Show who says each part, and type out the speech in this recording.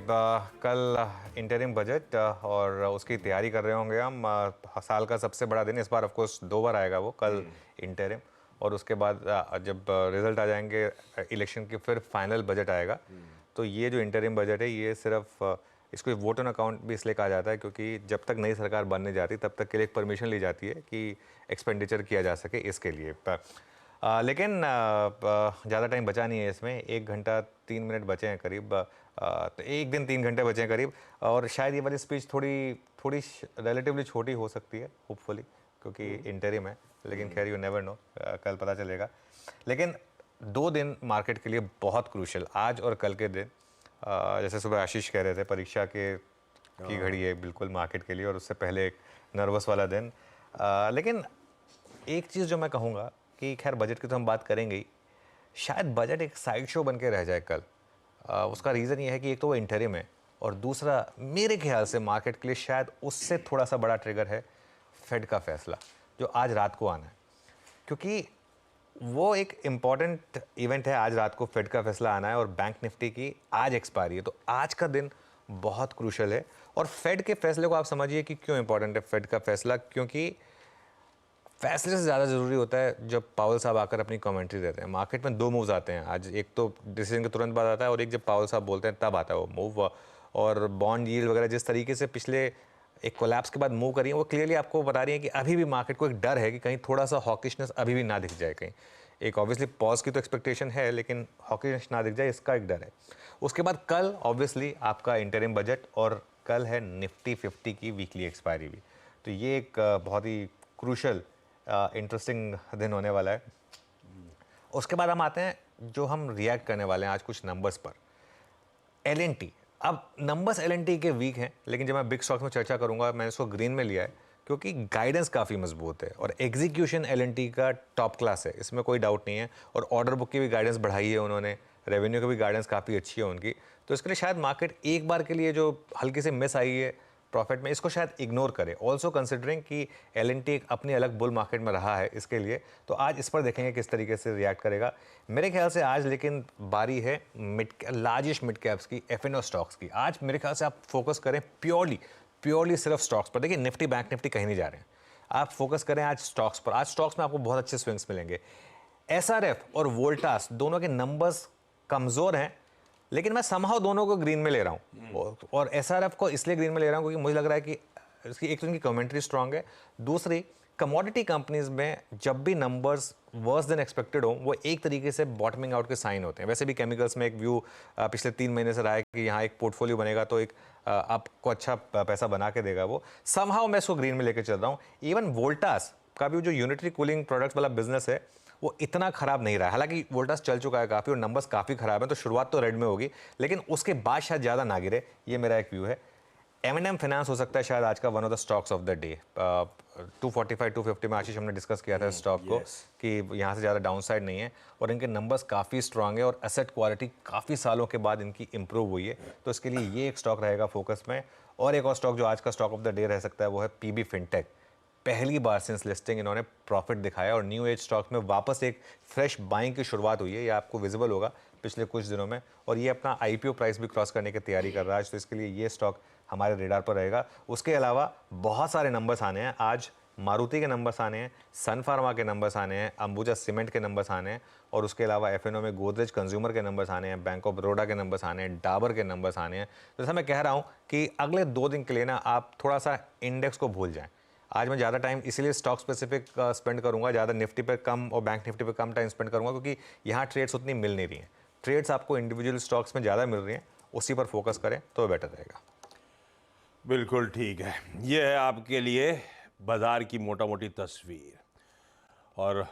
Speaker 1: कल interim budget और उसकी तैयारी कर रहे होंगे हम। साल का सबसे बड़ा दिन इस बार ऑफ कोर्स 2 बार आएगा वो, कल इंटरिम और उसके बाद जब रिजल्ट आ जाएंगे इलेक्शन के, फिर फाइनल बजट आएगा। तो ये जो इंटरिम बजट है ये सिर्फ इसको वोट ऑन अकाउंट भी इसलिए कहा जाता है क्योंकि जब तक नई सरकार बनने जाती तब तक के लिए एक परमिशन ली जाती है कि एक्सपेंडिचर किया जा सके इसके लिए। लेकिन ज़्यादा टाइम बचा नहीं है इसमें, 1 घंटा 3 मिनट बचे हैं करीब। तो एक दिन 3 घंटे बचे हैं करीब, और शायद ये वाली स्पीच थोड़ी रिलेटिवली छोटी हो सकती है होपफुली, क्योंकि इंटरिम है। लेकिन खैर यू नेवर नो, कल पता चलेगा। लेकिन 2 दिन मार्केट के लिए बहुत क्रूशल, आज और कल के दिन। जैसे सुबह आशीष कह रहे थे, परीक्षा की घड़ी है बिल्कुल मार्केट के लिए, और उससे पहले एक नर्वस वाला दिन। लेकिन एक चीज़ जो मैं कहूँगा कि खैर बजट की तो हम बात करेंगे ही, शायद बजट एक साइड शो बन के रह जाए कल। उसका रीज़न ये है कि एक तो वो इंटरिम है, और दूसरा मेरे ख्याल से मार्केट के लिए शायद उससे थोड़ा सा बड़ा ट्रिगर है फेड का फैसला जो आज रात को आना है। क्योंकि वो एक इम्पॉर्टेंट इवेंट है, आज रात को फेड का फैसला आना है और बैंक निफ्टी की आज एक्सपायरी है। तो आज का दिन बहुत क्रूशल है। और फेड के फैसले को आप समझिए कि क्यों इंपॉर्टेंट है फेड का फैसला, क्योंकि फैसले से ज़्यादा ज़रूरी होता है जब पावल साहब आकर अपनी कमेंट्री देते हैं। मार्केट में 2 मूव्स आते हैं आज, एक तो डिसीजन के तुरंत बाद आता है, और एक जब पावल साहब बोलते हैं तब आता है वो मूव। और बॉन्ड यील्ड वगैरह जिस तरीके से पिछले एक कोलैप्स के बाद मूव करी है, वो क्लियरली आपको बता रही है कि अभी भी मार्केट को एक डर है कि कहीं थोड़ा सा हॉकिशनेस अभी भी ना दिख जाए कहीं। एक ऑब्वियसली पॉज की तो एक्सपेक्टेशन है, लेकिन हॉकिशनेस ना दिख जाए इसका एक डर है। उसके बाद कल ऑब्वियसली आपका इंटरिम बजट, और कल है निफ्टी 50 की वीकली एक्सपायरी भी। तो ये एक बहुत ही क्रूशल इंटरेस्टिंग दिन होने वाला है। उसके बाद हम आते हैं जो हम रिएक्ट करने वाले हैं आज कुछ नंबर्स पर। एलएनटी, अब नंबर्स एलएनटी के वीक हैं, लेकिन जब मैं बिग स्टॉक्स में चर्चा करूंगा मैंने इसको ग्रीन में लिया है क्योंकि गाइडेंस काफ़ी मजबूत है और एग्जीक्यूशन एलएनटी का टॉप क्लास है, इसमें कोई डाउट नहीं है। और ऑर्डर बुक की भी गाइडेंस बढ़ाई है उन्होंने, रेवेन्यू की भी गाइडेंस काफ़ी अच्छी है उनकी। तो इसके लिए शायद मार्केट एक बार के लिए जो हल्की से मिस आई है प्रॉफिट में, इसको शायद इग्नोर करे। ऑल्सो कंसिडरिंग कि एलएनटी एक अपनी अलग बुल मार्केट में रहा है इसके लिए। तो आज इस पर देखेंगे किस तरीके से रिएक्ट करेगा मेरे ख्याल से आज। लेकिन बारी है लार्जेस्ट मिड कैप्स की, एफएनओ स्टॉक्स की। आज मेरे ख्याल से आप फोकस करें प्योरली सिर्फ स्टॉक्स पर। देखिए निफ्टी बैंक निफ्टी कहीं नहीं जा रहे हैं, आप फोकस करें आज स्टॉक्स पर। आज स्टॉक्स में आपको बहुत अच्छे स्विंग्स मिलेंगे। एसआरएफ और वोल्टास दोनों के नंबर्स कमज़ोर हैं, लेकिन मैं समहाउ दोनों को ग्रीन में ले रहा हूँ। और एसआरएफ को इसलिए ग्रीन में ले रहा हूँ क्योंकि मुझे लग रहा है कि इसकी एक तो इनकी कमेंट्री स्ट्रांग है, दूसरी कमोडिटी कंपनीज में जब भी नंबर्स वर्स देन एक्सपेक्टेड हो वो एक तरीके से बॉटमिंग आउट के साइन होते हैं। वैसे भी केमिकल्स में एक व्यू पिछले 3 महीने से रहा है कि यहाँ एक पोर्टफोलियो बनेगा तो एक आपको अच्छा पैसा बना के देगा वो। समहाउ मैं इसको ग्रीन में लेकर चल रहा हूँ। इवन वोल्टास का भी जो यूनिटरी कूलिंग प्रोडक्ट्स वाला बिजनेस है वो इतना खराब नहीं रहा है। हालांकि वोल्टास चल चुका है काफ़ी और नंबर्स काफ़ी खराब हैं, तो शुरुआत तो रेड में होगी, लेकिन उसके बाद शायद ज़्यादा ना गिरे, ये मेरा एक व्यू है। एम फाइनेंस हो सकता है शायद आज का one of the stocks of the day. 245 250 में आशीष हमने डिस्कस किया था स्टॉक को कि यहाँ से ज़्यादा डाउन साइड नहीं है, और इनके नंबर्स काफ़ी स्ट्रांग है और एसेट क्वालिटी काफ़ी सालों के बाद इनकी इंप्रूव हुई है। तो इसके लिए ये एक स्टॉक रहेगा फोकस में। और एक और स्टॉक जो आज का स्टॉक ऑफ द डे रह सकता है वो है पीबी फिनटेक। पहली बार सिंस लिस्टिंग इन्होंने प्रॉफिट दिखाया और न्यू एज स्टॉक्स में वापस एक फ्रेश बाइंग की शुरुआत हुई है। ये आपको विजिबल होगा पिछले कुछ दिनों में, और ये अपना आईपीओ प्राइस भी क्रॉस करने की तैयारी कर रहा है। तो इसके लिए ये स्टॉक हमारे रेडार पर रहेगा। उसके अलावा बहुत सारे नंबर्स आने हैं आज। मारुति के नंबर्स आने हैं, सन फार्मा के नंबर्स आने हैं, अंबुजा सीमेंट के नंबर्स आने हैं, और उसके अलावा एफएनओ में गोदरेज कंज्यूमर के नंबर्स आने हैं, बैंक ऑफ बड़ौदा के नंबर्स आने हैं, डाबर के नंबर्स आने हैं। जैसा मैं कह रहा हूँ कि अगले 2 दिन के लिए ना आप थोड़ा सा इंडेक्स को भूल जाएं। आज मैं ज़्यादा टाइम इसीलिए स्टॉक स्पेसिफिक स्पेंड करूंगा, ज़्यादा निफ्टी पे कम और बैंक निफ्टी पे कम टाइम स्पेंड करूंगा, क्योंकि यहाँ ट्रेड्स उतनी मिल नहीं रही हैं। ट्रेड्स आपको इंडिविजुअल स्टॉक्स में ज़्यादा मिल रही हैं, उसी पर फोकस करें तो बेटर रहेगा।
Speaker 2: बिल्कुल ठीक है, ये है आपके लिए बाजार की मोटा मोटी तस्वीर। और